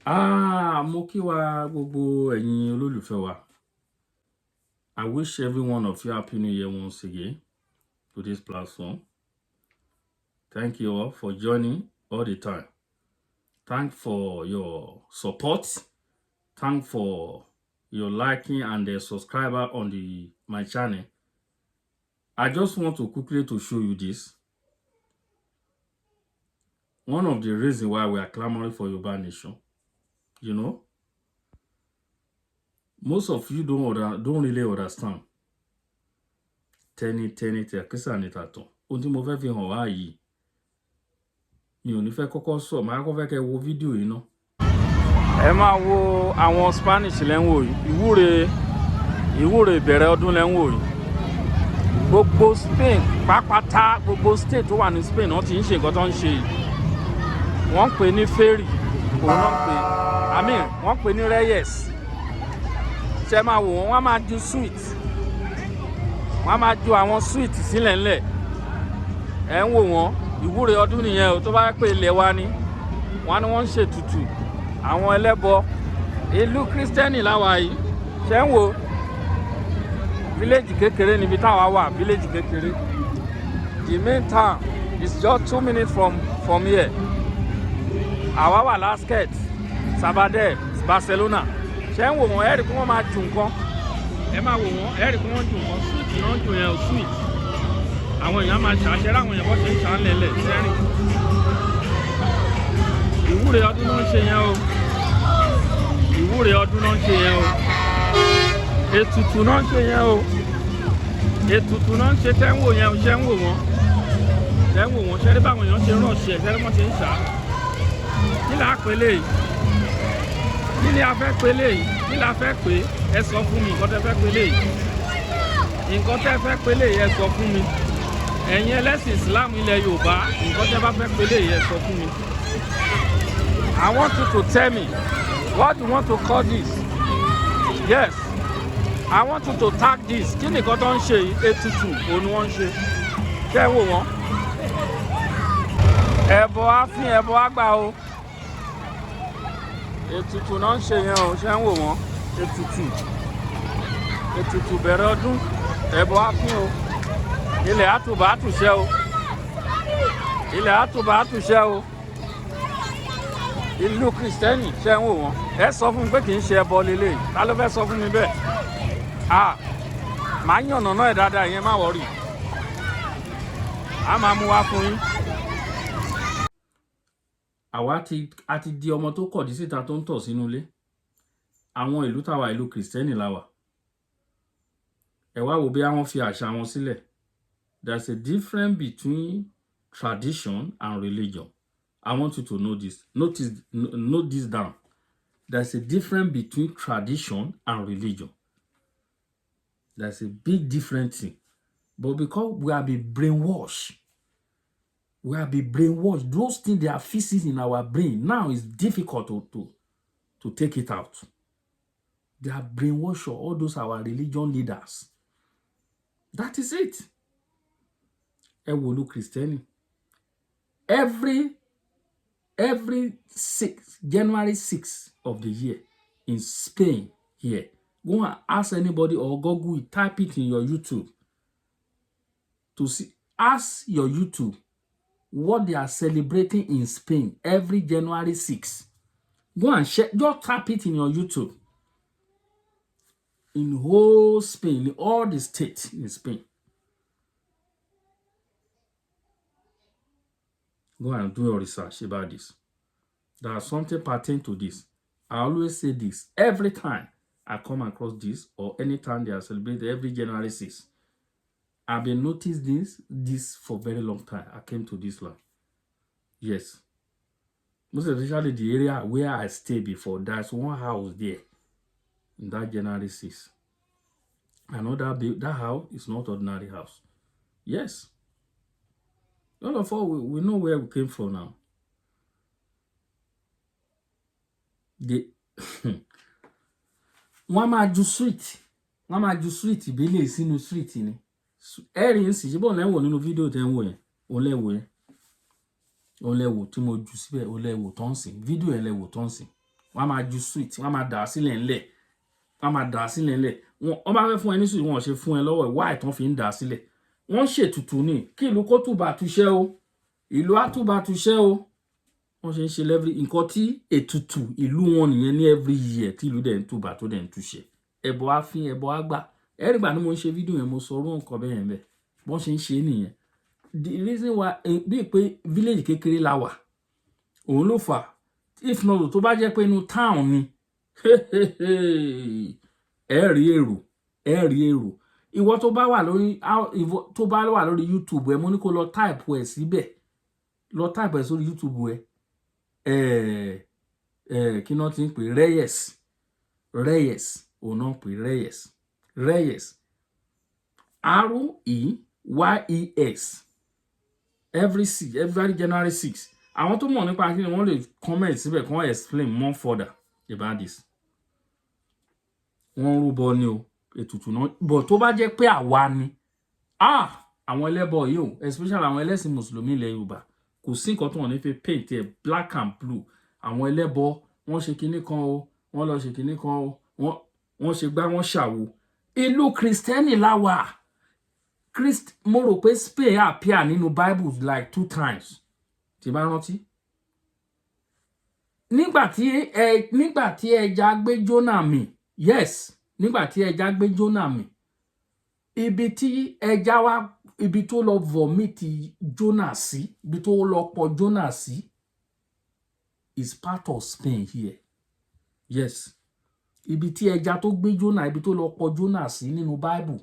Mo kí wa gbogbo ẹ̀yin olólùfẹ́ wa. I wish every one of you happy new year once again to this platform. Thank you all for joining all the time. Thank for your support. Thank for your liking and the subscriber on my channel. I just want to quickly to show you this. One of the reasons why we are clamoring for Yoruba nation, you know, most of you don't really understand. Tẹ́ni kisa ni tato. Ohun tí mo fẹ́ fi hàn wá yìí, mi ò ní fẹ́ kọ́kọ́ sọ, màá kọ́kọ́ fẹ́ kẹ́ wo fídíò yìí náà. Ẹ máa wo àwọn Spanish lẹ́ ń wò yìí, ìwúre ìbẹ̀rẹ̀ ọdún lẹ́ ń wò yìí. Gbogbo Spain pápátá, gbogbo state tó wà ní Spain wọ́n ti ń ṣe nǹkan tó ń ṣe yìí. Wọ́n ń pè ní fairy, òun náà ń pè, wọ́n ń pè ní reyes. Ṣé máa wò wọ́n máa ju sweet. Wọ́n máa ju àwọn sweet sílẹ̀ ńlẹ̀. Ẹ ń wò wọ́n, ìwúre ọdún nìyẹn o, tó bá pé ilẹ̀ wa ni. Wọ́n ní wọ́n ń ṣètùtù. Àwọn ẹlẹ́bọ ìlú Kristẹni láwa yìí. Ṣé ń wò village kékeré níbi táwa wà, village kékeré. The main town is just 2 minutes from here. Àwa wà Lasket, Sabadell, Barcelona. Ṣé ń wò wọ́n, ẹ rí pé wọ́n máa ju nǹkan. Ẹ máa wò wọ́n, ẹ rí pé wọ́n ju nǹkan sweet náà ju yẹn o sweet. Àwọn èèyàn máa ṣàṣẹ láwọn èèyàn bọ́ ṣe ń ṣà ń lẹ̀lẹ̀ sẹ́rìn. Ìwúre ọdún náà ń ṣe yẹn o. Ìwúre ọdún náà ń ṣe yẹn o. Ètùtù náà ń ṣe yẹn o. Ètùtù náà ń ṣe tẹ́ ń wò yẹn o, ṣẹ́ ń wò wọ́n. Ṣẹ́ ń wò wọ́n, ṣẹ́ rí báwọn èèyàn ṣe rọ̀ṣẹ̀, ṣẹ́ rí wọ́n ṣe ń ṣà. Kí là á pè léyìí? Kí ni a fẹ́ pè léyìí? Kí la fẹ́ pè? Ẹ sọ fún mi nǹkan tẹ́ fẹ́ pè léyìí. Nǹkan tẹ́ fẹ́ pè léyìí ẹ sọ fún mi. Ẹ̀yin ẹlẹ́sìn Islam ilẹ̀ Yorùbá, nǹkan tẹ́ bá fẹ́ pè léyìí ẹ sọ fún mi. I want you to tell me what you want to call this. Yes, I want you to tag this. Kí ni nǹkan tó ń ṣe yìí? Ètùtù òun ni wọ́n ń ṣe. Ṣé wò wọ́n? Ẹbọ á fín, ẹbọ á gbà o. Ètùtù náà ń ṣe yẹn o, ṣé ń wò wọ́n? Ètùtù bẹ̀rẹ̀ ọdún, ẹbọ á fín o. Ilẹ̀ àtùbà àtùṣẹ́ o. Ilẹ̀ àtùbà àtùṣẹ́ o. Ìlú Kristẹni, ṣé ń wò wọ́n? Ẹ sọ fún mi pé kì í ṣe ẹbọ lélẹ̀. Ta ló fẹ́ sọ fún mi bẹ́ẹ̀? Màá yànnà náà ẹ̀ dáadáa, ìyẹn má wọ̀rì. A máa mú wá fún yín. Àwa ti di ọmọ tó kọ̀dí síta tó ń tọ̀ sínú ilé. Àwọn ìlú táwa ìlú Kristẹni láwà. Ẹ wá wò bí àwọn fi àṣà wọn sílẹ̀. There's a difference between tradition and religion. I want you to know this. Note this down. There's a difference between tradition and religion. There's a big difference. But because we have been brainwashed, those things they are fixing in our brain. Now it's difficult to take it out. They are brainwashed, all those our religion leaders. That is it. Ewolu Christian. Every January 6th of the year in Spain here. Go and ask anybody or Google it, type it in your YouTube to see. Ask your YouTube what they are celebrating in Spain every January 6th. Go and check, just tap it in your YouTube. In whole Spain, in all the states in Spain. Go and do your research about this. There is something pertaining to this. I always say this every time I come across this or anytime they are celebrating every January 6th. I've been noticing this for a very long time. I came to this land. Yes. Most especially the area where I stayed before. There's one house there in that January 6th. I know that house is not ordinary house. Yes. All of us, we know where we came from now. Wọ́n máa ju sweet ìbílẹ̀ sínú sweet ni. Ẹ̀rín sì ṣe bọ́ọ̀ lẹ́wọ̀ nínú fídíò tẹ́ ń wò yẹn. Òun lẹ́wọ̀ tí mo jù síbẹ̀, òun lẹ́wọ̀ tó ń sìn. Fídíò yẹn lẹ́wọ̀ tó ń sìn. wọ́n á máa ju sweet wọ́n á máa dà á sílẹ̀ ńlẹ̀ wọ́n á máa dà á sílẹ̀ ńlẹ̀ wọ́n bá fẹ́ fún ẹ ní sweet wọ́n ṣe fún ẹ lọ́wọ́ why tán fi ń dà á sílẹ̀ wọ́n ṣètùtù ní kí ìlú kó túbà túṣẹ́ o ìlú á túbà túṣẹ́ o wọ́n ṣe ń ṣe lẹ́fí nǹkan tí ètùtù ìlú wọn nìyẹn ní every year tí ìlú dẹ̀ ń túbà tó dẹ̀ ń túṣẹ́ ẹbọ á fín ẹbọ á gbà ẹ̀rí gbà ni mo ń ṣe fídíò yẹn mo sọ orú nǹkan bẹ́ẹ̀ yẹn bẹ́ẹ̀ wọ́n ṣe ń ṣe nìyẹn the reason why bíi pé village kékeré la wà òun ló fà if not tó bá jẹ́ pé inú town ni ẹ rí èrò ìwọ tó bá wà lórí YouTube ẹ mo ní kó lọ type ẹ síbẹ̀ lọ type ẹ sórí YouTube ẹ kí náà ti ń pè Reyes òun náà pè Reyes REYES every January 6 àwọn tó mọ̀ nípa kí ni wọ́n lè comment síbẹ̀ kí wọ́n explain more further about this wọ́n rúbọ ni o ètùtù náà bọ̀ tó bá jẹ́ pé àwa ni àwọn ẹlẹ́bọ yìí o especially àwọn ẹlẹ́sìn mùsùlùmí ilẹ̀ Yorùbá kò sí nǹkan tó wọ́n ní fi paint ẹ̀ black and blue àwọn ẹlẹ́bọ wọ́n ṣe kinní kan o wọ́n lọ ṣe kinní kan o wọ́n ṣe gbá wọ́n ṣàwo ìlú kristẹni láwà mo rò pé Spain appear nínú Bible like 2 times tí bá rántí nígbà tí ẹja gbé Jónà mì yes nígbà tí ẹja gbé Jónà mì ibi tí ẹja wá ibi tó lọ vomit Jónà sí ibi tó lọ pọ̀ Jónà sí is part of Spain here yes ibi tí ẹja tó gbé Jónà ibi tó lọ pọ̀ Jónà sí nínú Bible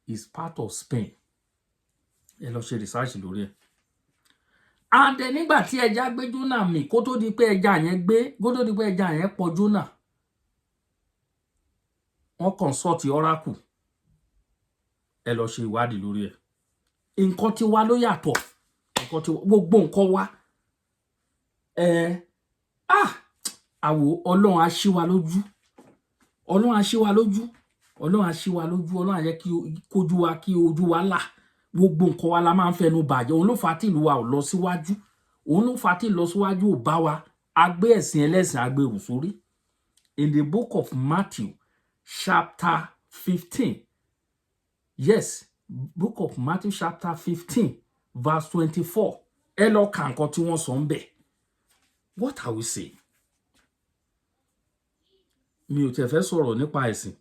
is part of Spain ẹ lọ ṣe research lórí ẹ̀ and nígbà tí ẹja gbé Jónà mì kó tó di pé ẹja yẹn pọ̀ Jónà wọ́n consult oracle ẹ lọ ṣe ìwádìí lórí ẹ̀ nǹkan tí wá ló yàtọ̀ nǹkan tí gbogbo nǹkan wá àwò Ọlọ́run á ṣí wa lójú Ọlọ́run á ṣí wa lójú Ọlọ́run á jẹ́ kí ojú wa là gbogbo nǹkan wa la máa ń fẹnu bàjẹ́ òun ló fà á tí ìlú wa ò lọ síwájú òun ló fà á tí ìlọsíwájú ò bá wa agbé ẹ̀sìn ẹlẹ́sìn agbèrú sórí in the book of Matthew chapter 15 yes book of Matthew chapter 15 verse 24 ẹ lọ kà nǹkan tí wọ́n sọ ń bẹ̀ what are we saying mi ò tẹ̀ fẹ́ sọ̀rọ̀ nípa ẹ̀sìn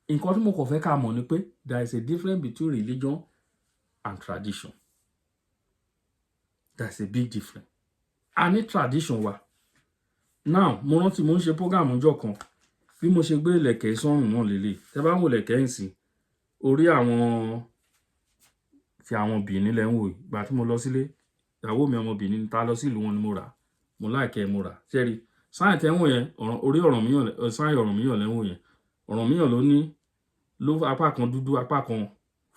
nǹkan tí mo kàn fẹ́ ká mọ̀ ni pé there is a difference between religion and tradition that's a big difference a ní tradition wa now mo rántí mo ń ṣe program ọjọ́ kan bí mo ṣe gbé ìlẹ̀kẹ̀ sọ́rùn náà lélẹ̀ tẹ́ bá ń wò lẹ̀kẹ̀ ń sìn orí àwọn Benin lẹ́ ń wò ìgbà tí mo lọ sílé ìyàwó mi ọmọ Benin ta lọ sí ìlú wọn ni mo rà mo láìkẹ́ mo rà ṣẹ́rí sáyẹn tẹ́ ń wò yẹn orí sáyẹn Ọ̀rànmíyàn lẹ́ ń wò yẹn Ọ̀rànmíyàn ló ní apá kan dúdú apá kan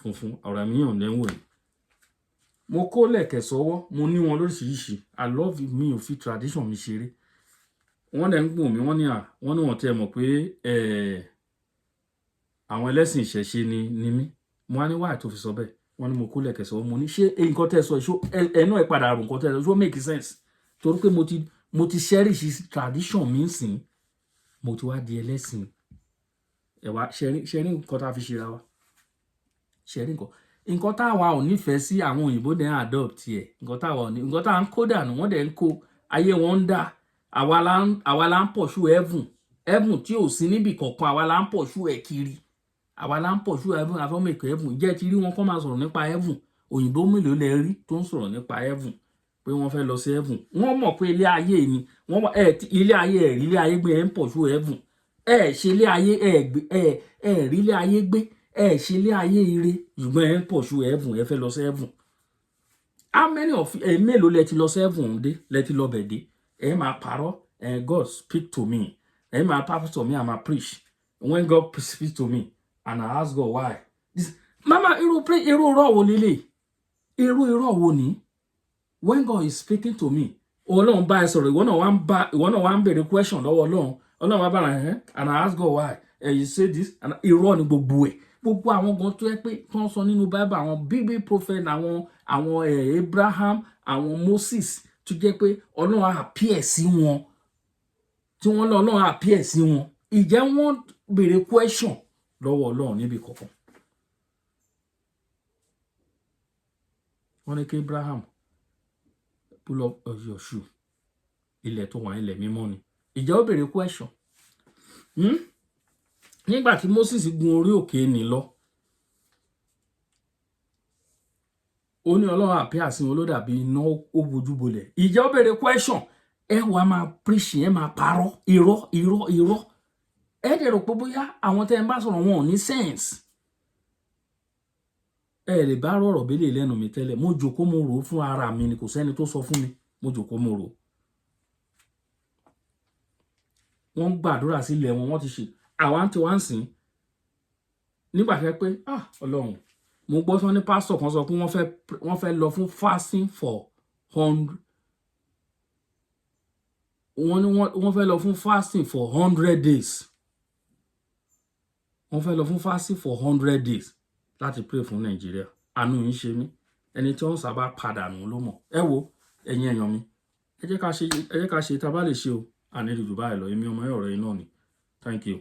funfun Ọ̀rànmíyàn lẹ́ ń wò yẹn mo kó lẹ̀kẹ̀ sọ́wọ́ mo ní wọn lóríṣiríṣi I love me ò fi tradition mi ṣeré wọ́n dẹ̀ ń gbọ́n mi wọ́n ní wọ́n tẹ́ mọ̀ pé àwọn ẹlẹ́sìn ìṣẹ̀ṣe ni mí mo wá ní wáyé tó fi sọ bẹ́ẹ̀ wọ́n ní mo kó lẹ̀kẹ̀ sọ́wọ́ mo ní ṣé nǹkan tẹ́ sọ ẹnu ẹ̀ padà rò nǹkan tẹ́ sọ ṣó make sense torí pé mo ti cherish tradition mi sìn mo ti wá di ẹlẹ́sìn ẹ̀wà ṣẹ́rí nǹkan tá a fi ṣera wa ṣẹ́rí nǹkan táwa ò nífẹ̀ẹ́ sí àwọn òyìnbó dẹ̀ adopt ẹ̀ nǹkan tá à ń kó dànù wọ́n dẹ̀ ń kó ayé wọn ń dà àwa la ń pọ̀ṣù heaven tí ò sí níbì kọ̀ọ̀kan àwa la ń pọ̀ṣù ẹ̀ kiri àwa la ń pọ̀ṣù heaven àfọ́mẹ̀kọ̀ heaven jẹ́ ti rí wọn kọ́ máa sọ̀rọ̀ nípa heaven òyìnbó mélòó lẹ rí tó ń sọ̀rọ̀ nípa heaven pé wọ́n fẹ́ lọ sí heaven wọ́n mọ̀ pé ilé ayé ni ilé ayé rí ilé ayé gbé ẹ̀ ń pọ̀ṣù heaven ṣe ilé ayé rí ilé ayé gbé ṣe ilé ayé ire ṣùgbọ́n ẹ̀ ń pọ̀ṣù heaven ẹ fẹ́ lọ sí heaven how many of mélòó lẹ ti lọ sí heaven dé lẹ ti lọ bẹ̀ dé ẹ máa parọ́ God speak to me ẹ máa pastor me I ma preach when God speak to me and I ask God why mama irú irọ́ wo lélẹ̀ irọ́ wo ni when God is speaking to me Ọlọ́run bá ẹ sọ̀rọ̀ ìwọ náà wá ń béèrè question lọ́wọ́ Ọlọ́run wá bá rẹ̀ and I ask God why you say this and irọ́ ni gbogbo ẹ̀ gbogbo àwọn gan tó yẹ pé tó ń sọ nínú Bible àwọn big prophet àwọn Abraham àwọn Moses tó jẹ́ pé Ọlọ́run appear sí wọn tí wọ́n lọ Ọlọ́run appear sí wọn ìjẹ́ wọ́n béèrè question lọ́wọ́ Ọlọ́run níbi kankan. Wọ́n ní kí Abraham pull up your shoe. Ilẹ̀ tó wà ilẹ̀ mímọ́ ni. Ìjẹ́ ó béèrè question. Nígbà tí Moses gun orí òkè ní lọ, ó ní Ọlọ́run appear sí wọn ló dàbí iná ó bojú bolẹ̀. Ìjẹ́ ó béèrè question. Ẹ wá máa preach, ẹ máa parọ́ irọ́. Ẹ dẹ̀ rò pé bóyá àwọn tẹ́ ń bá sọ̀rọ̀ wọn ò ní sense. Ẹ lè bá rọ̀rọ̀ bẹ́lẹ̀ lẹ́nu mi tẹ́lẹ̀. Mo jókòó mo rò fún ara mi ni, kò sẹ́ni tó sọ fún mi. Mo jókòó mo rò. Wọ́n gbàdúrà sílẹ̀ wọn, wọ́n ti ṣe àwa tí wọ́n ń sìn. Nígbà pé Ọlọ́run, mo gbọ́ sọ ní pastor kan sọ pé wọ́n fẹ́ lọ fún fasting for 100. Wọ́n fẹ́ lọ fún fasting for 100 days. Wọ́n fẹ́ lọ fún fasting for 100 days láti pray fún Nàìjíríà. Àánú yín ṣe mí. Ẹni tí wọ́n sábà padà nù ló mọ̀. Ẹ wo ẹ̀yin èèyàn mi. Ẹ jẹ́ ká ṣe tá bá lè ṣe o. Àní jù báyìí lọ. Èmi ọmọ ọ̀rọ̀ yín náà ni. Thank you.